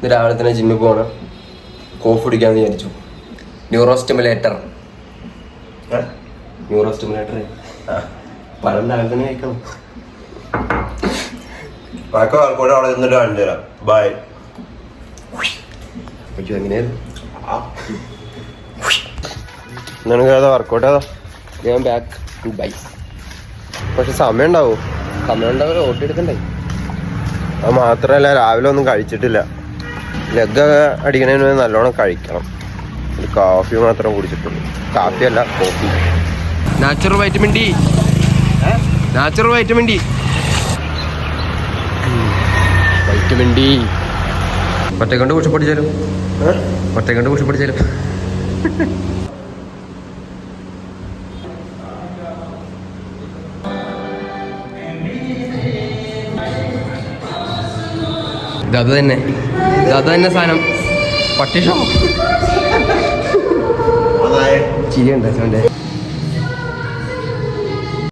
ഇന്ന് രാവിലെ തന്നെ ജിമ്മിൽ പോകണം. കോഫി കുടിക്കാമെന്ന് വിചാരിച്ചു. ന്യൂറോ സ്റ്റിമുലേറ്റർ പഴം രാവിലെ തന്നെ കഴിക്കണം. വർക്കൗട്ട് അവിടെ നിന്നിട്ട് കാണിച്ചു തരാം. ബൈ. എങ്ങനെയായിരുന്നു നിനക്ക് വർക്കൗട്ട് ഏതാ? ഞാൻ ബാക്ക് ബൈ. പക്ഷെ സമയം ഉണ്ടാവോ? സമയം ഉണ്ടാവില്ല, ഓട്ടി എടുക്കണ്ടേ. അത് മാത്രമല്ല രാവിലെ ഒന്നും കഴിച്ചിട്ടില്ല. ലെഗ് അടിക്കണതിന് നല്ലോണം കഴിക്കണം. ഒരു കോഫി മാത്രം കുടിച്ചിട്ടുള്ളൂ. കാഫി അല്ല, coffee. Natural vitamin D. Vitamin D ഒറ്റ കൊണ്ട് കുഷി പഠിച്ചാലും അത് തന്നെ സാധനം. പട്ടിഷോ ചിരി ഉണ്ടാ